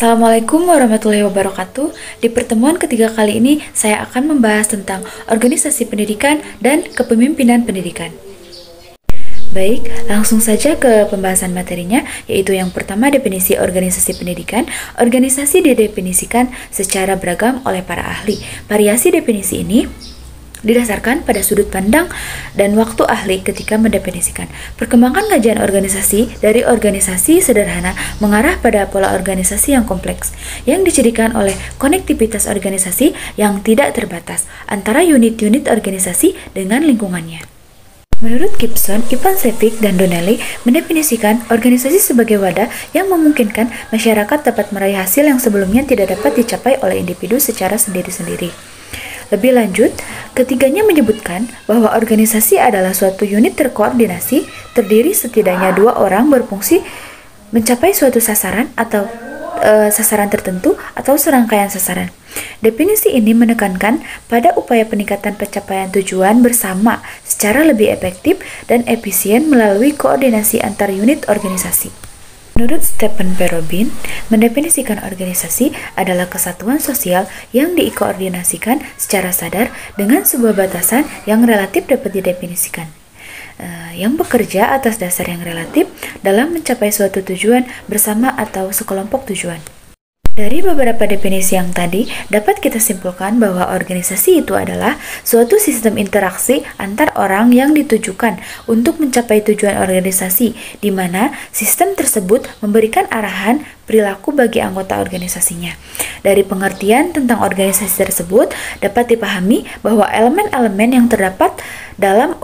Assalamualaikum warahmatullahi wabarakatuh. Di pertemuan ketiga kali ini, saya akan membahas tentang organisasi pendidikan dan kepemimpinan pendidikan. Baik, langsung saja ke pembahasan materinya, yaitu yang pertama definisi organisasi pendidikan. Organisasi didefinisikan secara beragam oleh para ahli. Variasi definisi ini didasarkan pada sudut pandang dan waktu ahli ketika mendefinisikan. Perkembangan kajian organisasi dari organisasi sederhana mengarah pada pola organisasi yang kompleks, yang dicirikan oleh konektivitas organisasi yang tidak terbatas antara unit-unit organisasi dengan lingkungannya. Menurut Gibson, Ivancevich, dan Donnelly mendefinisikan organisasi sebagai wadah yang memungkinkan masyarakat dapat meraih hasil yang sebelumnya tidak dapat dicapai oleh individu secara sendiri-sendiri. Lebih lanjut, ketiganya menyebutkan bahwa organisasi adalah suatu unit terkoordinasi, terdiri setidaknya dua orang berfungsi mencapai suatu sasaran atau sasaran tertentu atau serangkaian sasaran. Definisi ini menekankan pada upaya peningkatan pencapaian tujuan bersama secara lebih efektif dan efisien melalui koordinasi antar unit organisasi. Menurut Stephen P. Robin, mendefinisikan organisasi adalah kesatuan sosial yang dikoordinasikan secara sadar dengan sebuah batasan yang relatif dapat didefinisikan, yang bekerja atas dasar yang relatif dalam mencapai suatu tujuan bersama atau sekelompok tujuan. Dari beberapa definisi yang tadi, dapat kita simpulkan bahwa organisasi itu adalah suatu sistem interaksi antar orang yang ditujukan untuk mencapai tujuan organisasi, di mana sistem tersebut memberikan arahan perilaku bagi anggota organisasinya. Dari pengertian tentang organisasi tersebut, dapat dipahami bahwa elemen-elemen yang terdapat dalam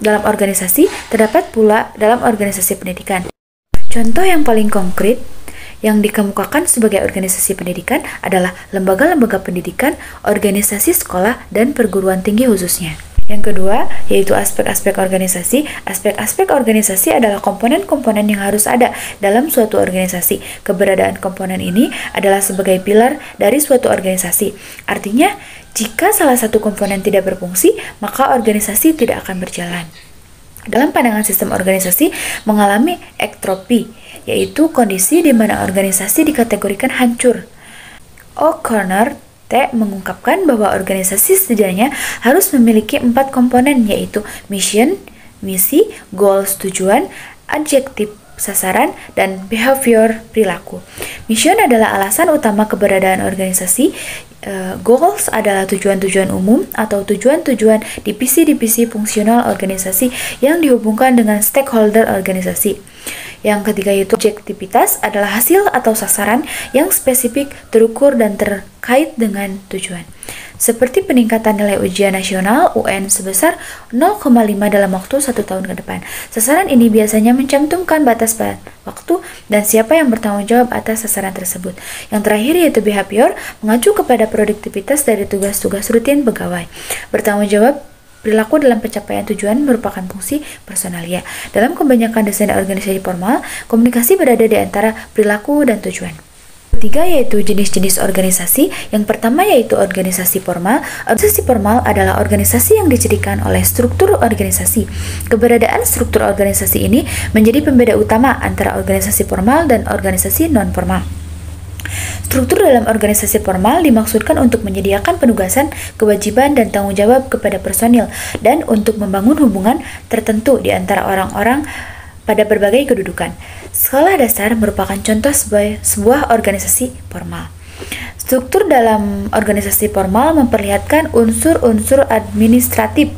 organisasi terdapat pula dalam organisasi pendidikan. Contoh yang paling konkret yang dikemukakan sebagai organisasi pendidikan adalah lembaga-lembaga pendidikan, organisasi sekolah, dan perguruan tinggi khususnya. Yang kedua, yaitu aspek-aspek organisasi. Aspek-aspek organisasi adalah komponen-komponen yang harus ada dalam suatu organisasi. Keberadaan komponen ini adalah sebagai pilar dari suatu organisasi. Artinya, jika salah satu komponen tidak berfungsi, maka organisasi tidak akan berjalan. Dalam pandangan sistem organisasi mengalami ektropi, yaitu kondisi di mana organisasi dikategorikan hancur. O'Connor mengungkapkan bahwa organisasi setidaknya harus memiliki 4 komponen, yaitu mission, misi, goals, tujuan, adjektif, sasaran, dan behavior, perilaku. Mission adalah alasan utama keberadaan organisasi. Goals adalah tujuan-tujuan umum atau tujuan-tujuan divisi-divisi fungsional organisasi yang dihubungkan dengan stakeholder organisasi. Yang ketiga yaitu objektivitas adalah hasil atau sasaran yang spesifik, terukur, dan terkait dengan tujuan. Seperti peningkatan nilai ujian nasional UN sebesar 0,5 dalam waktu 1 tahun ke depan. Sasaran ini biasanya mencantumkan batas waktu dan siapa yang bertanggung jawab atas sasaran tersebut. Yang terakhir yaitu behavior, mengacu kepada produktivitas dari tugas-tugas rutin pegawai. Bertanggung jawab perilaku dalam pencapaian tujuan merupakan fungsi personalia. Dalam kebanyakan desain organisasi formal, komunikasi berada di antara perilaku dan tujuan. Ketiga yaitu jenis-jenis organisasi. Yang pertama yaitu organisasi formal. Organisasi formal adalah organisasi yang dicirikan oleh struktur organisasi. Keberadaan struktur organisasi ini menjadi pembeda utama antara organisasi formal dan organisasi non-formal. Struktur dalam organisasi formal dimaksudkan untuk menyediakan penugasan, kewajiban, dan tanggung jawab kepada personil dan untuk membangun hubungan tertentu di antara orang-orang pada berbagai kedudukan. Sekolah dasar merupakan contoh sebuah organisasi formal. Struktur dalam organisasi formal memperlihatkan unsur-unsur administratif,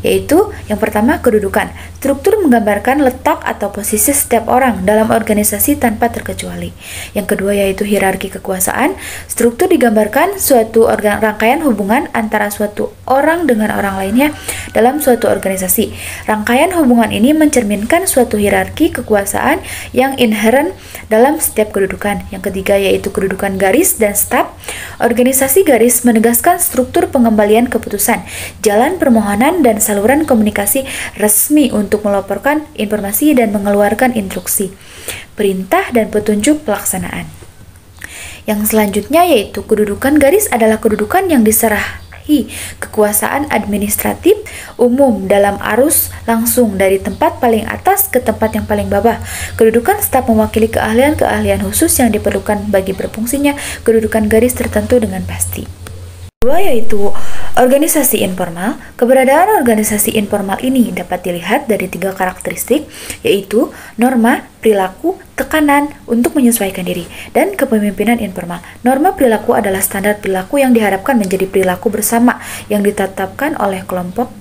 yaitu yang pertama kedudukan. Struktur menggambarkan letak atau posisi setiap orang dalam organisasi tanpa terkecuali. Yang kedua yaitu hierarki kekuasaan. Struktur digambarkan suatu rangkaian hubungan antara suatu orang dengan orang lainnya dalam suatu organisasi. Rangkaian hubungan ini mencerminkan suatu hierarki kekuasaan yang inheren dalam setiap kedudukan. Yang ketiga yaitu kedudukan garis dan staf. Organisasi garis menegaskan struktur pengembalian keputusan, jalan permohonan, dan saluran komunikasi resmi untuk melaporkan informasi dan mengeluarkan instruksi, perintah, dan petunjuk pelaksanaan. Yang selanjutnya yaitu kedudukan garis adalah kedudukan yang menguasai kekuasaan administratif umum dalam arus langsung dari tempat paling atas ke tempat yang paling bawah. Kedudukan staf mewakili keahlian-keahlian khusus yang diperlukan bagi berfungsinya kedudukan garis tertentu dengan pasti. Kedua yaitu organisasi informal. Keberadaan organisasi informal ini dapat dilihat dari 3 karakteristik, yaitu norma, perilaku, tekanan untuk menyesuaikan diri, dan kepemimpinan informal. Norma perilaku adalah standar perilaku yang diharapkan menjadi perilaku bersama yang ditetapkan oleh kelompok.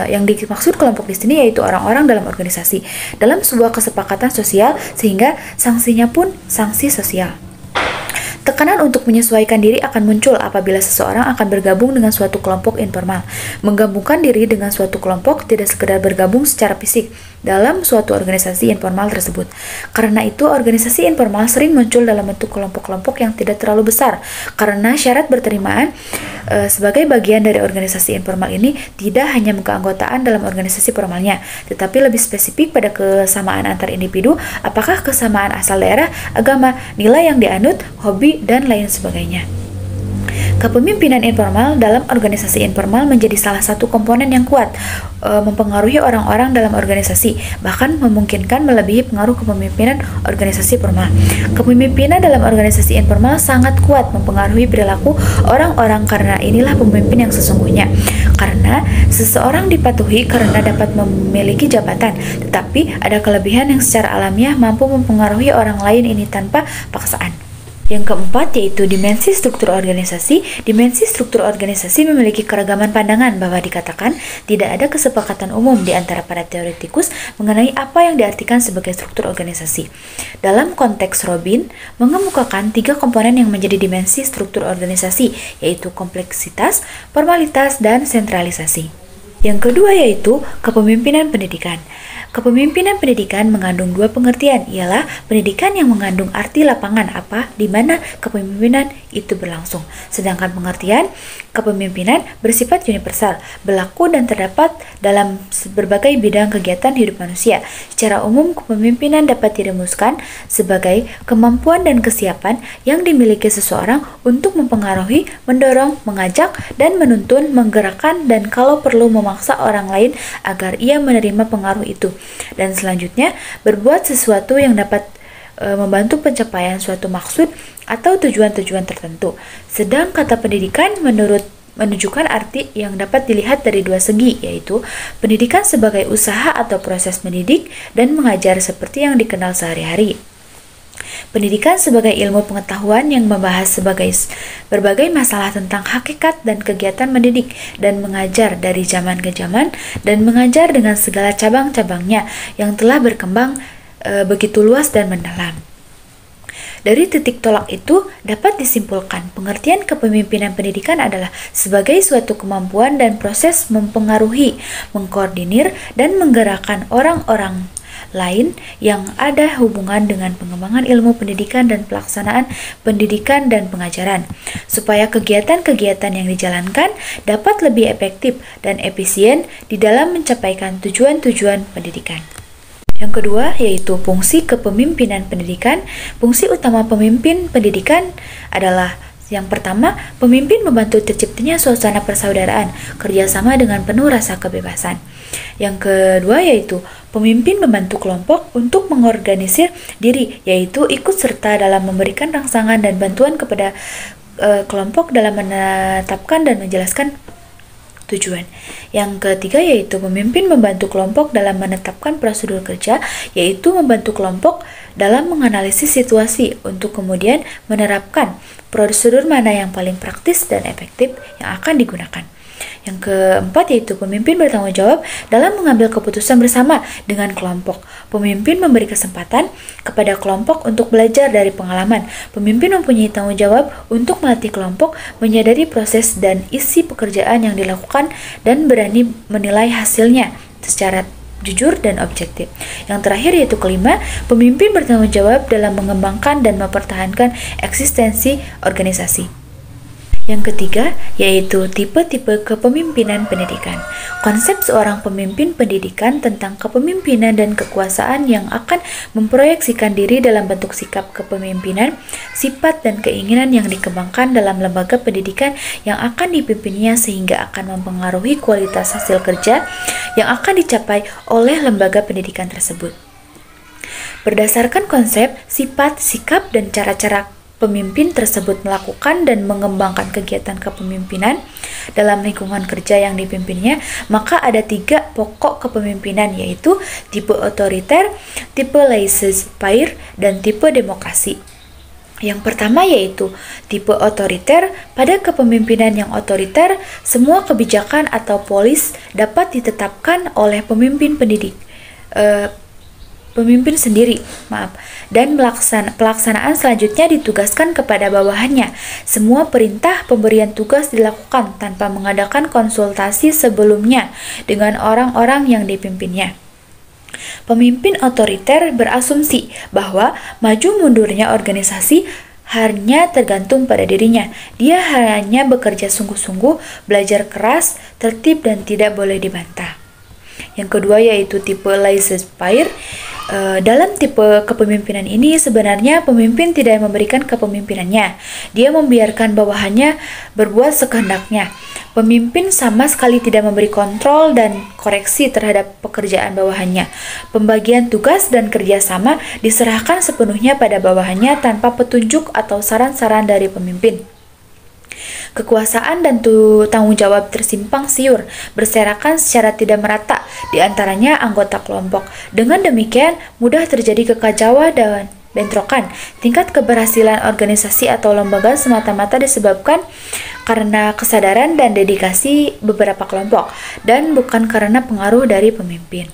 Yang dimaksud kelompok di sini yaitu orang-orang dalam organisasi dalam sebuah kesepakatan sosial, sehingga sanksinya pun sanksi sosial. Tekanan untuk menyesuaikan diri akan muncul apabila seseorang akan bergabung dengan suatu kelompok informal. Menggabungkan diri dengan suatu kelompok tidak sekedar bergabung secara fisik dalam suatu organisasi informal tersebut. Karena itu, organisasi informal sering muncul dalam bentuk kelompok-kelompok yang tidak terlalu besar, karena syarat berterimaan sebagai bagian dari organisasi informal ini tidak hanya keanggotaan dalam organisasi formalnya, tetapi lebih spesifik pada kesamaan antar individu, apakah kesamaan asal daerah, agama, nilai yang dianut, hobi, dan lain sebagainya. Kepemimpinan informal dalam organisasi informal menjadi salah satu komponen yang kuat mempengaruhi orang-orang dalam organisasi, bahkan memungkinkan melebihi pengaruh kepemimpinan organisasi formal. Kepemimpinan dalam organisasi informal sangat kuat mempengaruhi perilaku orang-orang karena inilah pemimpin yang sesungguhnya. Karena seseorang dipatuhi karena dapat memiliki jabatan, tetapi ada kelebihan yang secara alamiah mampu mempengaruhi orang lain ini tanpa paksaan. Yang keempat yaitu dimensi struktur organisasi. Dimensi struktur organisasi memiliki keragaman pandangan bahwa dikatakan tidak ada kesepakatan umum di antara para teoretikus mengenai apa yang diartikan sebagai struktur organisasi. Dalam konteks Robin mengemukakan 3 komponen yang menjadi dimensi struktur organisasi, yaitu kompleksitas, formalitas, dan sentralisasi. Yang kedua yaitu kepemimpinan pendidikan. Kepemimpinan pendidikan mengandung 2 pengertian, ialah pendidikan yang mengandung arti lapangan apa di mana kepemimpinan itu berlangsung. Sedangkan pengertian kepemimpinan bersifat universal, berlaku dan terdapat dalam berbagai bidang kegiatan hidup manusia. Secara umum, kepemimpinan dapat dirumuskan sebagai kemampuan dan kesiapan yang dimiliki seseorang untuk mempengaruhi, mendorong, mengajak, dan menuntun, menggerakkan, dan kalau perlu memaksa orang lain agar ia menerima pengaruh itu. Dan selanjutnya, berbuat sesuatu yang dapat membantu pencapaian suatu maksud atau tujuan-tujuan tertentu. Sedang kata pendidikan menunjukkan arti yang dapat dilihat dari 2 segi, yaitu pendidikan sebagai usaha atau proses mendidik dan mengajar seperti yang dikenal sehari-hari. Pendidikan sebagai ilmu pengetahuan yang membahas berbagai masalah tentang hakikat dan kegiatan mendidik dan mengajar dari zaman ke zaman, dan mengajar dengan segala cabang-cabangnya yang telah berkembang begitu luas dan mendalam. Dari titik tolak itu dapat disimpulkan pengertian kepemimpinan pendidikan adalah sebagai suatu kemampuan dan proses mempengaruhi, mengkoordinir, dan menggerakkan orang-orang lain yang ada hubungan dengan pengembangan ilmu pendidikan dan pelaksanaan pendidikan dan pengajaran, supaya kegiatan-kegiatan yang dijalankan dapat lebih efektif dan efisien di dalam mencapaikan tujuan-tujuan pendidikan. Yang kedua yaitu fungsi kepemimpinan pendidikan. Fungsi utama pemimpin pendidikan adalah yang pertama, pemimpin membantu terciptanya suasana persaudaraan, kerjasama dengan penuh rasa kebebasan. Yang kedua yaitu pemimpin membantu kelompok untuk mengorganisir diri, yaitu ikut serta dalam memberikan rangsangan dan bantuan kepada kelompok dalam menetapkan dan menjelaskan tujuan. Yang ketiga yaitu pemimpin membantu kelompok dalam menetapkan prosedur kerja, yaitu membantu kelompok dalam menganalisis situasi untuk kemudian menerapkan prosedur mana yang paling praktis dan efektif yang akan digunakan. Yang keempat yaitu pemimpin bertanggung jawab dalam mengambil keputusan bersama dengan kelompok. Pemimpin memberi kesempatan kepada kelompok untuk belajar dari pengalaman. Pemimpin mempunyai tanggung jawab untuk melatih kelompok menyadari proses dan isi pekerjaan yang dilakukan dan berani menilai hasilnya secara jujur dan objektif. Yang terakhir yaitu kelima, pemimpin bertanggung jawab dalam mengembangkan dan mempertahankan eksistensi organisasi. Yang ketiga, yaitu tipe-tipe kepemimpinan pendidikan. Konsep seorang pemimpin pendidikan tentang kepemimpinan dan kekuasaan yang akan memproyeksikan diri dalam bentuk sikap kepemimpinan, sifat dan keinginan yang dikembangkan dalam lembaga pendidikan yang akan dipimpinnya sehingga akan mempengaruhi kualitas hasil kerja yang akan dicapai oleh lembaga pendidikan tersebut. Berdasarkan konsep, sifat, sikap, dan cara-cara pemimpin tersebut melakukan dan mengembangkan kegiatan kepemimpinan dalam lingkungan kerja yang dipimpinnya, maka ada 3 pokok kepemimpinan, yaitu tipe otoriter, tipe laissez-faire, dan tipe demokrasi. Yang pertama yaitu tipe otoriter. Pada kepemimpinan yang otoriter, semua kebijakan atau polis dapat ditetapkan oleh pemimpin sendiri, dan pelaksanaan selanjutnya ditugaskan kepada bawahannya. Semua perintah pemberian tugas dilakukan tanpa mengadakan konsultasi sebelumnya dengan orang-orang yang dipimpinnya. Pemimpin otoriter berasumsi bahwa maju mundurnya organisasi hanya tergantung pada dirinya. Dia hanya bekerja sungguh-sungguh, belajar keras, tertib, dan tidak boleh dibantah. Yang kedua yaitu tipe laissez-faire. Dalam tipe kepemimpinan ini sebenarnya pemimpin tidak memberikan kepemimpinannya. Dia membiarkan bawahannya berbuat sekehendaknya. Pemimpin sama sekali tidak memberi kontrol dan koreksi terhadap pekerjaan bawahannya. Pembagian tugas dan kerjasama diserahkan sepenuhnya pada bawahannya tanpa petunjuk atau saran-saran dari pemimpin. Kekuasaan dan tanggung jawab tersimpang siur, berserakan secara tidak merata di antaranya anggota kelompok. Dengan demikian, mudah terjadi kekacauan dan bentrokan. Tingkat keberhasilan organisasi atau lembaga semata-mata disebabkan karena kesadaran dan dedikasi beberapa kelompok, dan bukan karena pengaruh dari pemimpin.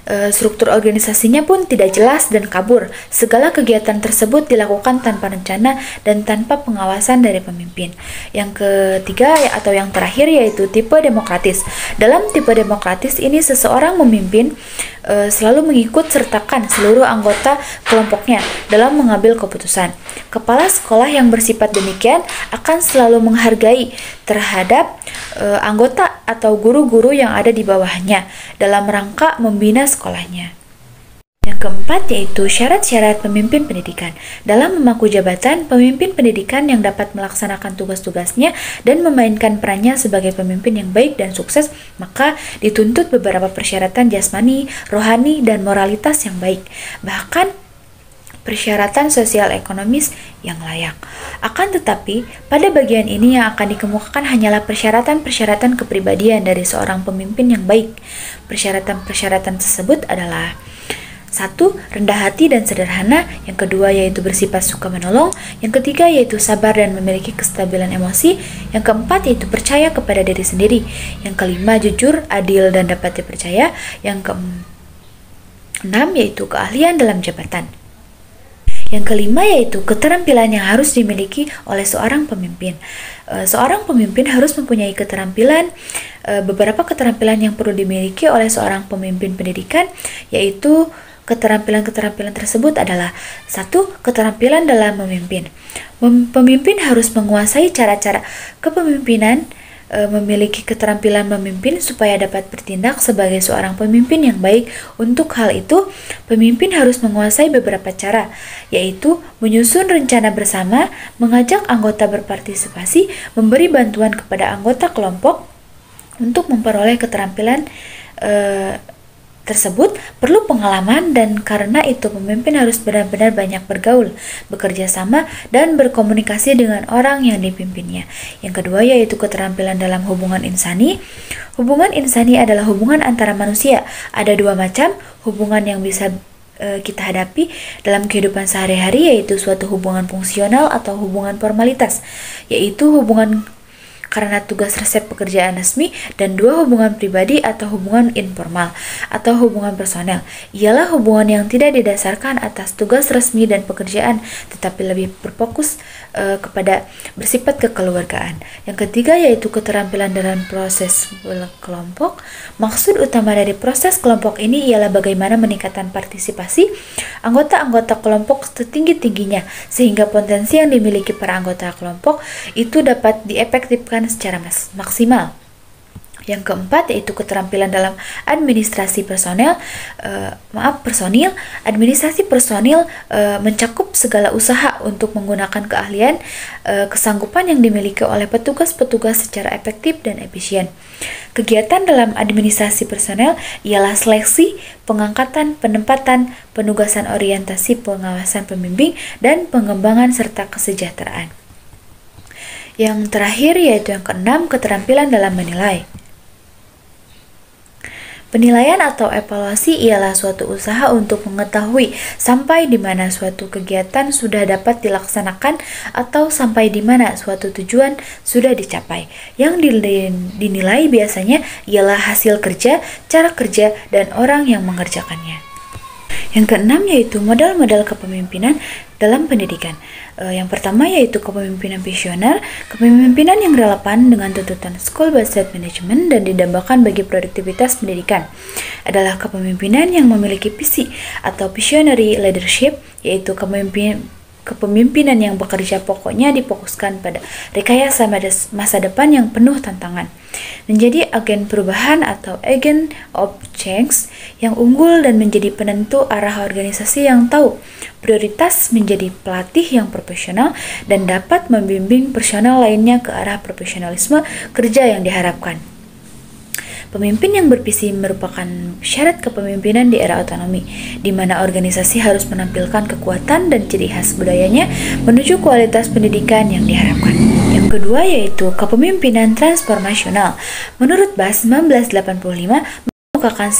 Struktur organisasinya pun tidak jelas dan kabur. Segala kegiatan tersebut dilakukan tanpa rencana dan tanpa pengawasan dari pemimpin. Yang ketiga atau yang terakhir yaitu tipe demokratis. Dalam tipe demokratis ini seseorang memimpin selalu mengikut sertakan seluruh anggota kelompoknya dalam mengambil keputusan. Kepala sekolah yang bersifat demikian akan selalu menghargai terhadap anggota atau guru-guru yang ada di bawahnya dalam rangka membina sekolahnya. Yang keempat yaitu syarat-syarat pemimpin pendidikan. Dalam memangku jabatan, pemimpin pendidikan yang dapat melaksanakan tugas-tugasnya dan memainkan perannya sebagai pemimpin yang baik dan sukses, maka dituntut beberapa persyaratan jasmani, rohani, dan moralitas yang baik. Bahkan persyaratan sosial ekonomis yang layak. Akan tetapi, pada bagian ini yang akan dikemukakan hanyalah persyaratan-persyaratan kepribadian dari seorang pemimpin yang baik. Persyaratan-persyaratan tersebut adalah: 1. Rendah hati dan sederhana. Yang kedua yaitu bersifat suka menolong. Yang ketiga yaitu sabar dan memiliki kestabilan emosi. Yang keempat yaitu percaya kepada diri sendiri. Yang kelima jujur, adil, dan dapat dipercaya. Yang keenam yaitu keahlian dalam jabatan. Yang kelima yaitu keterampilan yang harus dimiliki oleh seorang pemimpin. Seorang pemimpin harus mempunyai keterampilan. Beberapa keterampilan yang perlu dimiliki oleh seorang pemimpin pendidikan yaitu keterampilan-keterampilan tersebut adalah: 1. Keterampilan dalam memimpin. Pemimpin harus menguasai cara-cara kepemimpinan, memiliki keterampilan memimpin supaya dapat bertindak sebagai seorang pemimpin yang baik. Untuk hal itu, pemimpin harus menguasai beberapa cara, yaitu menyusun rencana bersama, mengajak anggota berpartisipasi, memberi bantuan kepada anggota kelompok. Untuk memperoleh keterampilan tersebut perlu pengalaman, dan karena itu pemimpin harus benar-benar banyak bergaul, bekerja sama, dan berkomunikasi dengan orang yang dipimpinnya. Yang kedua yaitu keterampilan dalam hubungan insani. Hubungan insani adalah hubungan antara manusia. Ada 2 macam hubungan yang bisa kita hadapi dalam kehidupan sehari-hari, yaitu suatu hubungan fungsional atau hubungan formalitas, yaitu hubungan karena tugas resep pekerjaan resmi, dan 2 hubungan pribadi atau hubungan informal atau hubungan personel ialah hubungan yang tidak didasarkan atas tugas resmi dan pekerjaan tetapi lebih berfokus kepada bersifat kekeluargaan. Yang ketiga yaitu keterampilan dalam proses kelompok. Maksud utama dari proses kelompok ini ialah bagaimana meningkatkan partisipasi anggota-anggota kelompok setinggi-tingginya sehingga potensi yang dimiliki para anggota kelompok itu dapat diefektifkan secara maksimal. Yang keempat yaitu keterampilan dalam administrasi personil. Administrasi personil mencakup segala usaha untuk menggunakan keahlian, kesanggupan yang dimiliki oleh petugas-petugas secara efektif dan efisien. Kegiatan dalam administrasi personel ialah seleksi, pengangkatan, penempatan, penugasan, orientasi, pengawasan pembimbing, dan pengembangan serta kesejahteraan. Yang terakhir yaitu yang keenam, keterampilan dalam menilai. Penilaian atau evaluasi ialah suatu usaha untuk mengetahui sampai di mana suatu kegiatan sudah dapat dilaksanakan atau sampai di mana suatu tujuan sudah dicapai. Yang dinilai biasanya ialah hasil kerja, cara kerja, dan orang yang mengerjakannya. Yang keenam yaitu model-model kepemimpinan dalam pendidikan. Yang pertama yaitu kepemimpinan visioner, kepemimpinan yang relevan dengan tuntutan school-based management dan didambakan bagi produktivitas pendidikan. Adalah kepemimpinan yang memiliki visi atau visionary leadership, yaitu kepemimpinan yang bekerja pokoknya difokuskan pada rekayasa masa depan yang penuh tantangan. Menjadi agen perubahan atau agent of change yang unggul dan menjadi penentu arah organisasi yang tahu prioritas, menjadi pelatih yang profesional dan dapat membimbing personel lainnya ke arah profesionalisme kerja yang diharapkan. Pemimpin yang bervisi merupakan syarat kepemimpinan di era otonomi, di mana organisasi harus menampilkan kekuatan dan ciri khas budayanya menuju kualitas pendidikan yang diharapkan. Yang kedua yaitu kepemimpinan transformasional. Menurut BAS 1985, mengemukakan